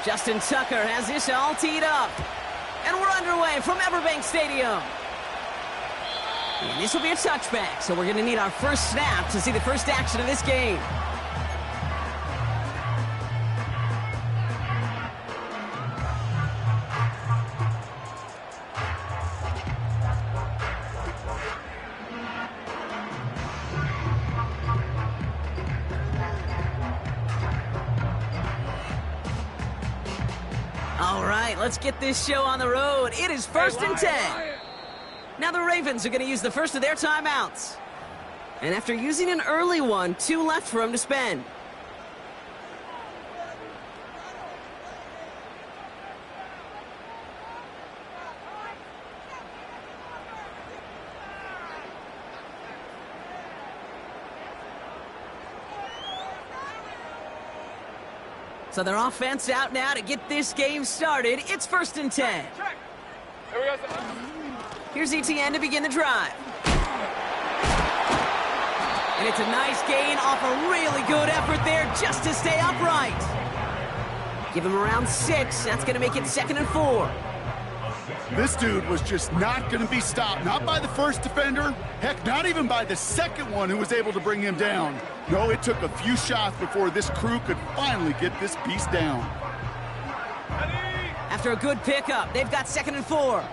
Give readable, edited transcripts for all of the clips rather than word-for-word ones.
Justin Tucker has this all teed up. And we're underway from Everbank Stadium. And this will be a touchback, so we're going to need our first snap to see the first action of this game. All right, let's get this show on the road. It is 1st and 10. Now the Ravens are going to use the first of their timeouts. And after using an early one, 2 left for them to spend. So their offense out now to get this game started. It's 1st and 10. Here's Etienne to begin the drive. And it's a nice gain off a really good effort there just to stay upright. Give him around 6. That's going to make it 2nd and 4. This dude was just not going to be stopped. Not by the first defender. Heck, not even by the second one who was able to bring him down. No, it took a few shots before this crew could finally get this beast down. After a good pickup, they've got 2nd and 4.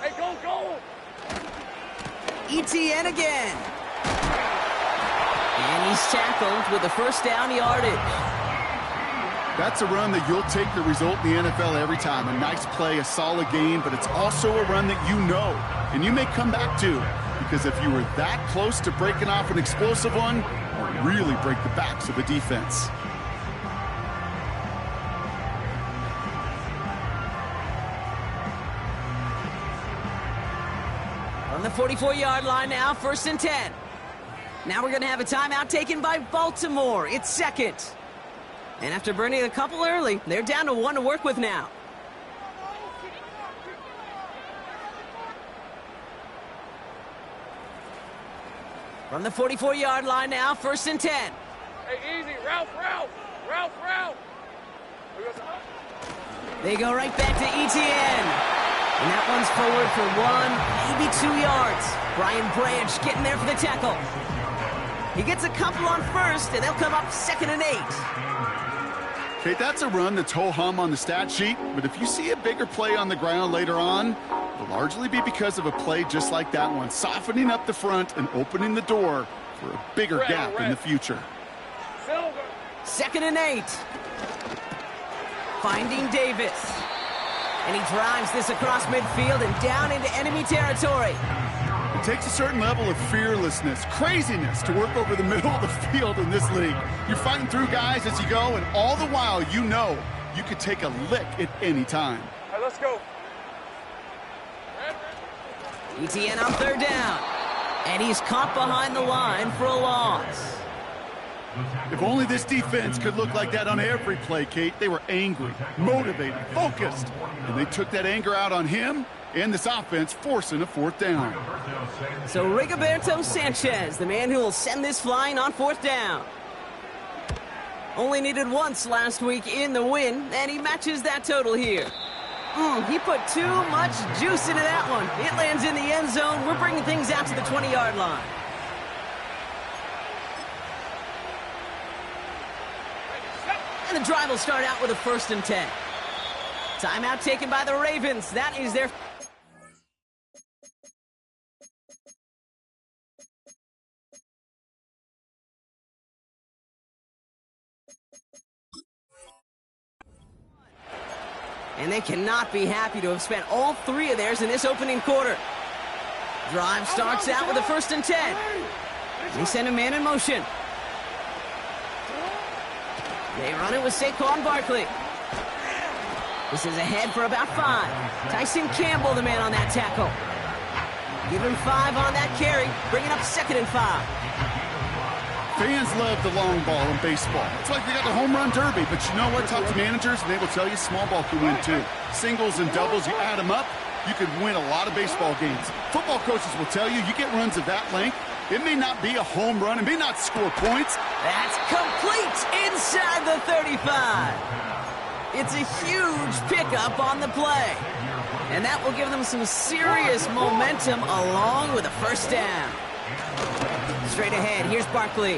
Hey, go! Etienne again. And he's tackled with the first down yardage. That's a run that you'll take the result in the NFL every time. A nice play, a solid game, but it's also a run that you know, and you may come back to, because if you were that close to breaking off an explosive one, it'll really break the backs of the defense. On the 44-yard line now, 1st and 10. Now we're going to have a timeout taken by Baltimore. It's 2nd. And after burning a couple early, they're down to 1 to work with now. From the 44-yard line now, 1st and 10. Hey, easy. Ralph. They go right back to Etienne. And that one's forward for 1, maybe 2 yards. Brian Branch getting there for the tackle. He gets a couple on 1st, and they'll come up 2nd and 8. Okay, that's a run that's ho-hum on the stat sheet, but if you see a bigger play on the ground later on, it'll largely be because of a play just like that one, softening up the front and opening the door for a bigger gap in the future. 2nd and 8. Finding Davis. And he drives this across midfield and down into enemy territory. It takes a certain level of fearlessness, craziness to work over the middle of the field in this league. You're fighting through guys as you go, and all the while you know you could take a lick at any time. All right, let's go. Etienne on 3rd down. And he's caught behind the line for a loss. If only this defense could look like that on every play, Kate. They were angry, motivated, focused, and they took that anger out on him and this offense, forcing a 4th down. So Rigoberto Sanchez, the man who will send this flying on 4th down. Only needed once last week in the win, and he matches that total here. He put too much juice into that one. It lands in the end zone. We're bringing things out to the 20-yard line. And the drive will start out with a 1st and 10. Timeout taken by the Ravens. That is their... And they cannot be happy to have spent all 3 of theirs in this opening quarter. Drive starts out with a 1st and 10. They send a man in motion. They run it with Saquon Barkley. This is ahead for about 5. Tyson Campbell, the man on that tackle. Give him 5 on that carry, bringing up 2nd and 5. Fans love the long ball in baseball. It's like they got the home run derby, but you know what? Talk to managers, and they will tell you small ball can win too. Singles and doubles, you add them up, you could win a lot of baseball games. Football coaches will tell you, you get runs of that length, it may not be a home run, it may not score points, That's complete inside the 35. It's a huge pickup on the play. And that will give them some serious momentum along with a first down. Straight ahead, here's Barkley.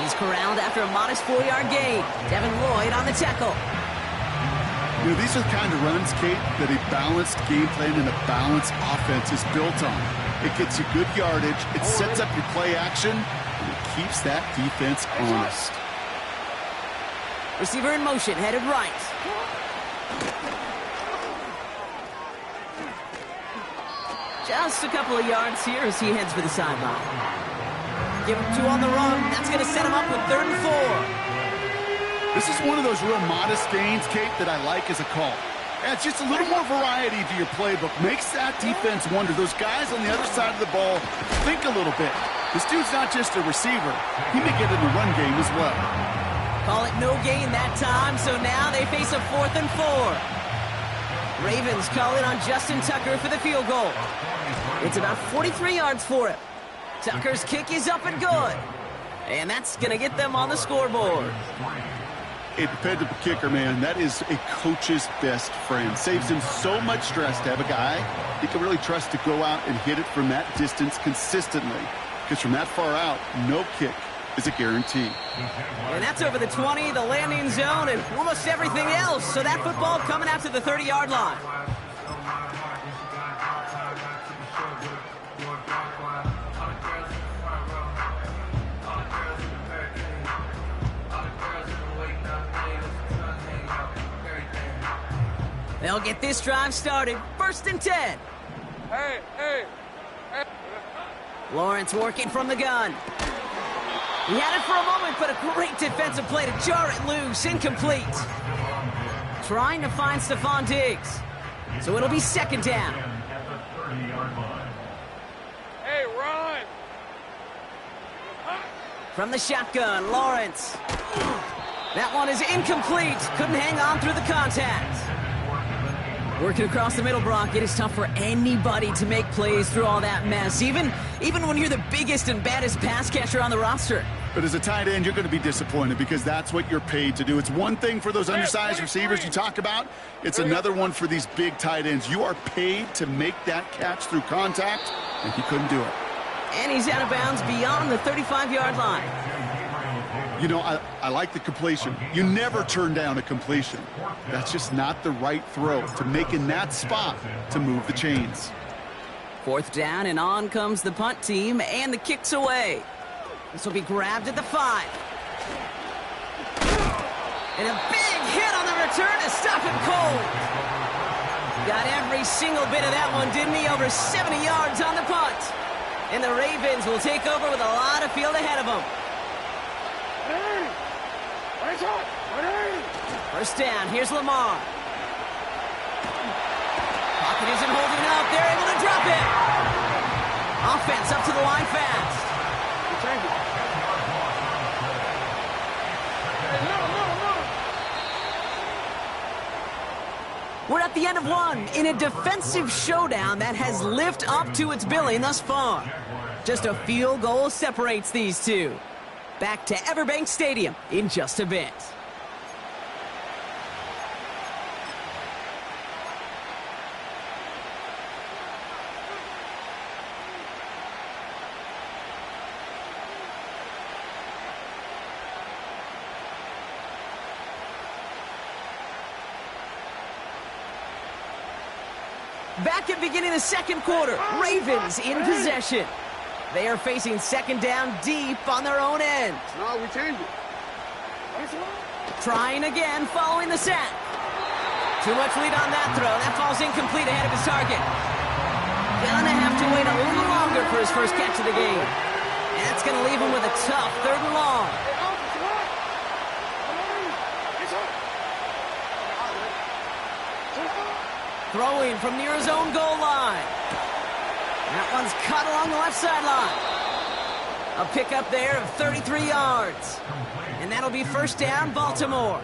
He's corralled after a modest 4-yard gain. Devin Lloyd on the tackle. You know, these are the kind of runs, Kate, that a balanced game plan and a balanced offense is built on. It gets you good yardage, it sets up your play action, and it keeps that defense honest. Receiver in motion, headed right. Just a couple of yards here as he heads for the sideline. Give him 2 on the run. That's going to set him up with 3rd and 4. This is one of those real modest gains, Kate, that I like as a call. Adds just a little more variety to your playbook. Makes that defense wonder. Those guys on the other side of the ball think a little bit. This dude's not just a receiver. He may get in the run game as well. Call it no gain that time, so now they face a 4th and 4. Ravens call it on Justin Tucker for the field goal. It's about 43 yards for him. Tucker's kick is up and good. And that's going to get them on the scoreboard. A dependable kicker, man, that is a coach's best friend. Saves him so much stress to have a guy he can really trust to go out and hit it from that distance consistently. Because from that far out, no kick is a guarantee. And that's over the 20, the landing zone, and almost everything else. So that football coming out to the 30-yard line. They'll get this drive started. 1st and 10. Hey. Lawrence working from the gun. He had it for a moment, but a great defensive play to jar it loose. Incomplete. Trying to find Stephon Diggs. So it'll be 2nd down. Hey, run. From the shotgun, Lawrence. That one is incomplete. Couldn't hang on through the contact. Working across the middle, Brock, it is tough for anybody to make plays through all that mess, even when you're the biggest and baddest pass catcher on the roster. But as a tight end, you're going to be disappointed because that's what you're paid to do. It's one thing for those undersized receivers you talk about. It's another one for these big tight ends. You are paid to make that catch through contact, and he couldn't do it. And he's out of bounds beyond the 35-yard line. You know, I like the completion. You never turn down a completion. That's just not the right throw to make in that spot to move the chains. 4th down, and on comes the punt team, and the kick's away. This will be grabbed at the 5. And a big hit on the return to stop him cold. Got every single bit of that one, didn't he? Over 70 yards on the punt. And the Ravens will take over with a lot of field ahead of them. 1st down, here's Lamar. Pocket isn't holding up, they're able to drop it. Offense up to the line fast. We're at the end of one in a defensive showdown that has lived up to its billing thus far. Just a field goal separates these two. Back to Everbank Stadium in just a bit. Back at beginning of the 2nd quarter, Ravens in possession. They are facing 2nd down deep on their own end. No, we changed it. Trying again following the sack. Too much lead on that throw. That falls incomplete ahead of his target. Gonna have to wait a little longer for his first catch of the game. And that's gonna leave him with a tough 3rd and long. Throwing from near his own goal line. That one's cut along the left sideline. A pickup there of 33 yards. And that'll be 1st down, Baltimore.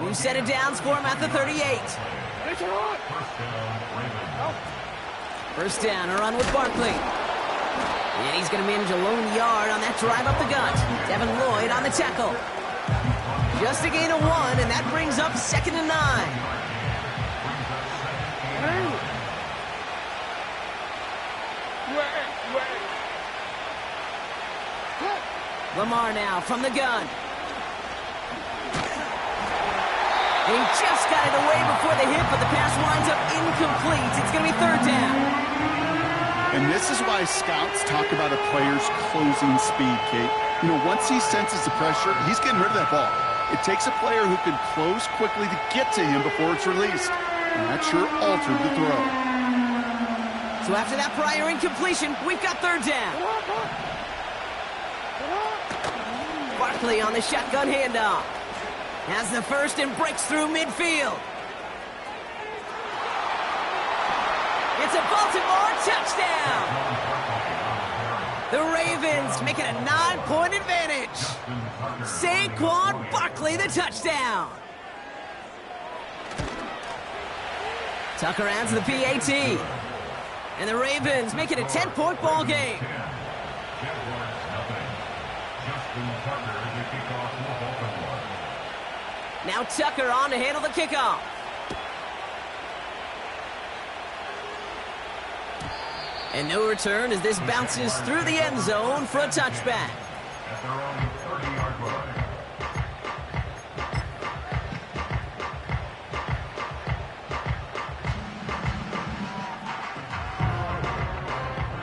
New set of downs for him at the 38. 1st down, a run with Barkley. And he's going to manage a lone yard on that drive up the gut. Devin Lloyd on the tackle. Just a gain of 1, and that brings up 2nd and 9. Lamar now from the gun. And he just got it away before the hit, but the pass winds up incomplete. It's going to be 3rd down. And this is why scouts talk about a player's closing speed, Kate. You know, once he senses the pressure, he's getting rid of that ball. It takes a player who can close quickly to get to him before it's released. And that sure altered the throw. So after that prior incompletion, we've got 3rd down. Barkley on the shotgun handoff. Has the first and breaks through midfield. It's a Baltimore touchdown. The Ravens make it a 9-point advantage. Saquon Barkley the touchdown. Tucker adds the PAT. And the Ravens make it a 10-point ball game. Now Tucker on to handle the kickoff. And no return as this bounces through the end zone for a touchback.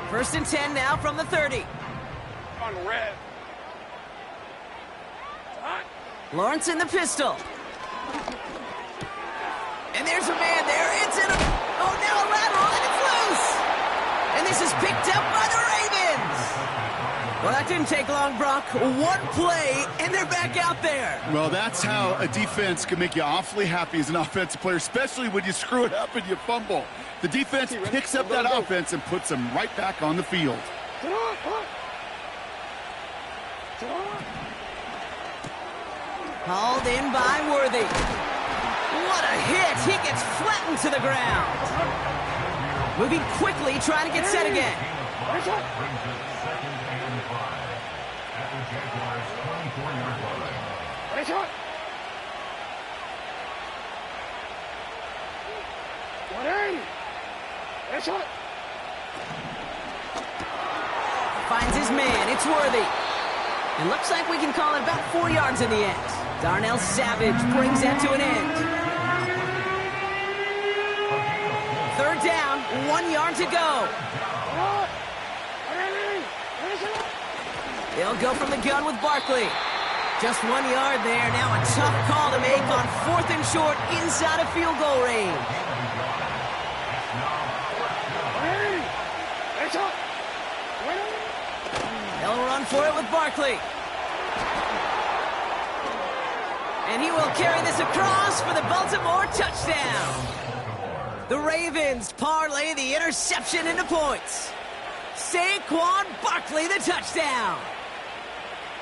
First and 10 now from the 30. On the red. Lawrence in the pistol. And there's a man there. It's in a... Oh, now a lateral, and it's loose. And this is picked up by the Ravens. Well, that didn't take long, Brock. 1 play, and they're back out there. Well, that's how a defense can make you awfully happy as an offensive player, especially when you screw it up and you fumble. The defense picks up that offense and puts them right back on the field. Hauled in by Worthy. What a hit. He gets flattened to the ground. Moving quickly, trying to get set again. Finds his man. It's Worthy. And looks like we can call it about 4 yards in the end. Darnell Savage brings that to an end. 3rd down, 1 yard to go. They'll go from the gun with Barkley. Just 1 yard there. Now a tough call to make on 4th and short inside of field goal range. They'll run for it with Barkley. And he will carry this across for the Baltimore touchdown. The Ravens parlay the interception into points. Saquon Barkley the touchdown.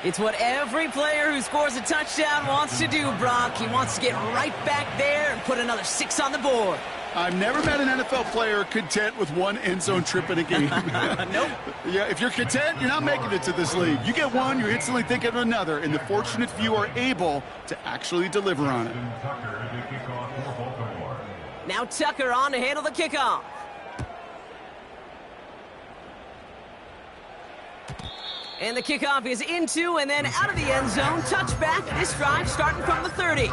It's what every player who scores a touchdown wants to do, Brock. He wants to get right back there and put another 6 on the board. I've never met an NFL player content with 1 end zone trip in a game. Nope. Yeah, if you're content, you're not making it to this league. You get 1, you're instantly thinking of another, and the fortunate few are able to actually deliver on it. Now Tucker on to handle the kickoff. And the kickoff is into and then out of the end zone. Touchback. This drive starting from the 30.